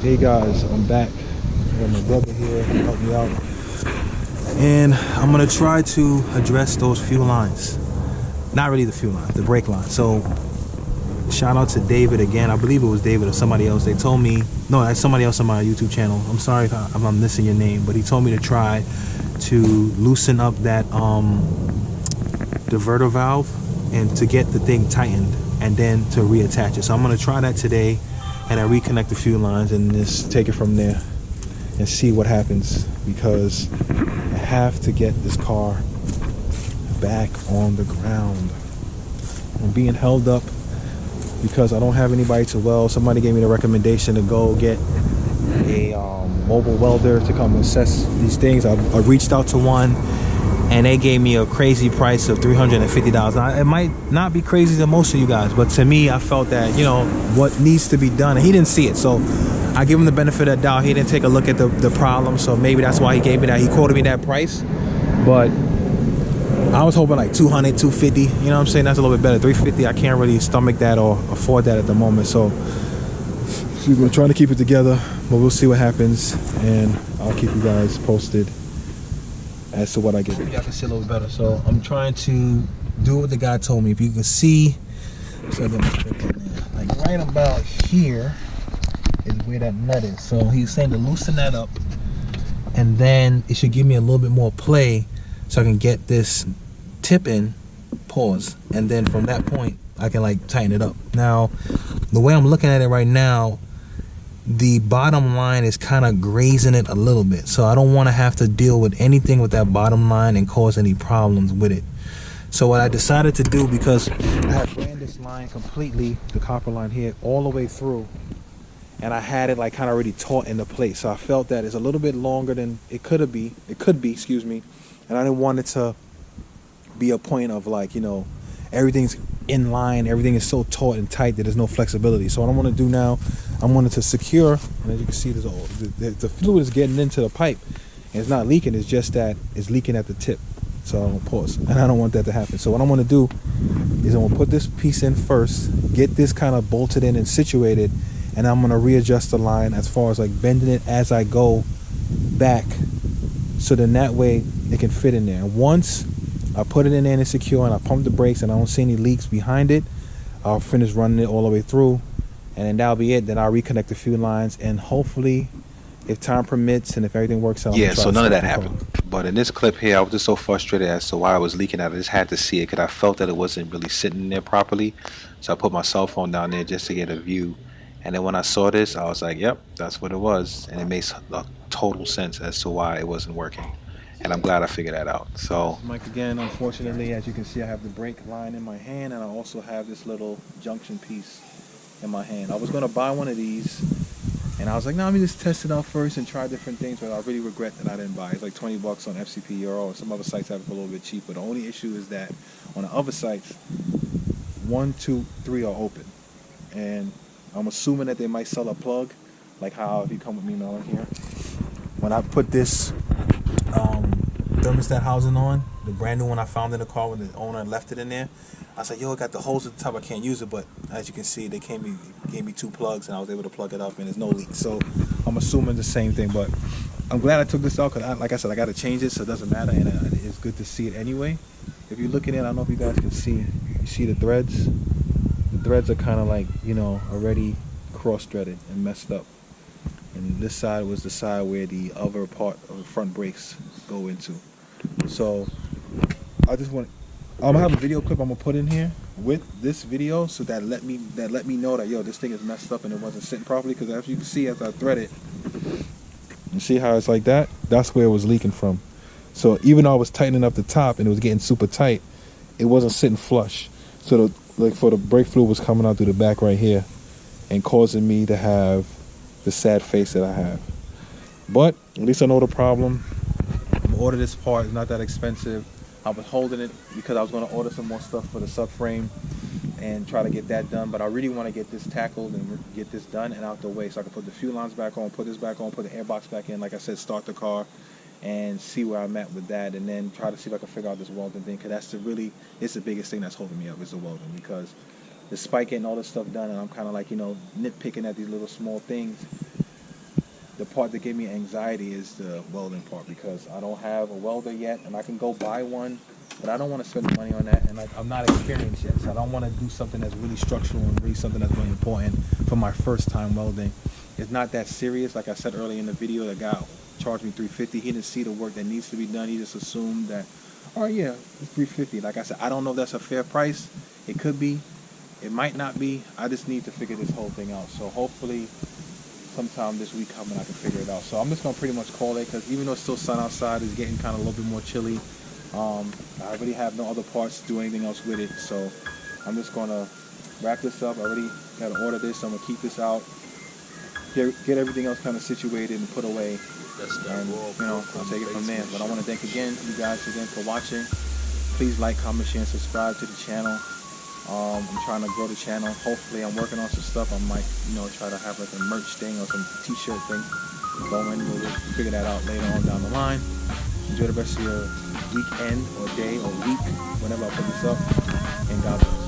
Hey guys, I'm back. I got my brother here to help me out. And I'm gonna try to address those fuel lines. Not really the fuel lines, the brake line. So shout out to David again. I believe it was David or somebody else. They told me, no, that's somebody else on my YouTube channel. I'm sorry if I'm missing your name, but he told me to try to loosen up that diverter valve and to get the thing tightened and then to reattach it. So I'm gonna try that today and I reconnect the fuel lines and just take it from there and see what happens, because I have to get this car back on the ground. I'm being held up because I don't have anybody to weld. Somebody gave me the recommendation to go get a mobile welder to come assess these things. I reached out to one and they gave me a crazy price of $350. Now, it might not be crazy to most of you guys, but to me, I felt that, you know, what needs to be done, and he didn't see it. So I give him the benefit of the doubt. He didn't take a look at the problem, so maybe that's why he gave me that. He quoted me that price, but I was hoping like 200, 250. You know what I'm saying? That's a little bit better. 350, I can't really stomach that or afford that at the moment. So we're trying to keep it together, but we'll see what happens, and I'll keep you guys posted as to what I get. Maybe I can see a little better. So I'm trying to do what the guy told me. If you can see, so like right about here is where that nut is. So he's saying to loosen that up, and then it should give me a little bit more play so I can get this tip in, pause, and then from that point I can like tighten it up. Now the way I'm looking at it right now, the bottom line is kind of grazing it a little bit, so I don't want to have to deal with anything with that bottom line and cause any problems with it. So what I decided to do, because I had ran this line completely, the copper line here, all the way through, and I had it like kind of already taut into place, so I felt that it's a little bit longer than it could be, excuse me, and I didn't want it to be a point of like, you know, everything's in line, everything is so taut and tight that there's no flexibility. So what I want to do now, I wanted to secure, and as you can see, there's all the fluid is getting into the pipe and it's not leaking, it's just that it's leaking at the tip. So I'm gonna pause, and I don't want that to happen. So what I'm gonna do is I'm gonna put this piece in first, get this kind of bolted in and situated, and I'm gonna readjust the line as far as like bending it as I go back, so then that way it can fit in there. And once I put it in there and it's secure and I pump the brakes and I don't see any leaks behind it, I'll finish running it all the way through, and then that'll be it. Then I'll reconnect the few lines, and hopefully, if time permits and if everything works out. Yeah, so none of that happened. But in this clip here, I was just so frustrated as to why I was leaking out. I just had to see it because I felt that it wasn't really sitting there properly. So I put my cell phone down there just to get a view. And then when I saw this, I was like, yep, that's what it was. And it makes total sense as to why it wasn't working. And I'm glad I figured that out. So Mike, again, unfortunately, as you can see, I have the brake line in my hand, and I also have this little junction piece in my hand. I was going to buy one of these, and I was like, no, let me just test it out first and try different things, but I really regret that I didn't buy it. It's like 20 bucks on FCP Euro, and some other sites have it for a little bit cheaper. The only issue is that on the other sites, 1, 2, 3 are open, and I'm assuming that they might sell a plug, like how if you come with me, Melon, here. When I put this thermostat housing on, the brand new one I found in the car when the owner left it in there, I said, yo, it got the holes at the top, I can't use it, but as you can see, they gave me 2 plugs and I was able to plug it up and there's no leak. So I'm assuming the same thing, but I'm glad I took this out because, like I said, I got to change it, so it doesn't matter, and it's good to see it anyway. If you're looking at it, I don't know if you guys can see, you see the threads? The threads are kind of like, you know, already cross-threaded and messed up. And this side was the side where the other part of the front brakes go into. So I just want, I'm gonna have a video clip I'm gonna put in here with this video, so that let me know that, yo, this thing is messed up and it wasn't sitting properly. Because as you can see, as I thread it, you see how it's like that? That's where it was leaking from. So even though I was tightening up the top and it was getting super tight, it wasn't sitting flush. So the brake fluid was coming out through the back right here and causing me to have the sad face that I have. But at least I know the problem. I'm gonna order this part. It's not that expensive. I was holding it because I was going to order some more stuff for the subframe and try to get that done, but I really want to get this tackled and get this done and out the way so I can put the fuel lines back on, put this back on, put the airbox back in, like I said, start the car and see where I'm at with that, and then try to see if I can figure out this welding thing, because that's it's the biggest thing that's holding me up is the welding, because despite getting all this stuff done and I'm kind of like, you know, nitpicking at these little small things, the part that gave me anxiety is the welding part, because I don't have a welder yet, and I can go buy one, but I don't want to spend money on that, and I'm not experienced yet, so I don't want to do something that's really structural and really something that's really important for my first time welding. It's not that serious. Like I said earlier in the video, the guy charged me $350. He didn't see the work that needs to be done. He just assumed that, oh yeah, it's $350. Like I said, I don't know if that's a fair price. It could be. It might not be. I just need to figure this whole thing out. So hopefully sometime this week coming I can figure it out. So I'm just going to pretty much call it, because even though it's still sun outside, it's getting kind of a little bit more chilly. I already have no other parts to do anything else with it. So I'm just going to wrap this up. I already got to order this. So I'm going to keep this out. Get everything else kind of situated and put away, and you know, I'll take it from there. But I want to thank you guys again for watching. Please like, comment, share, and subscribe to the channel. I'm trying to grow the channel. Hopefully I'm working on some stuff. I might, you know, try to have like a merch thing or some t-shirt thing going. We'll figure that out later on down the line. Enjoy the rest of your weekend or day or week whenever I put this up, and God bless.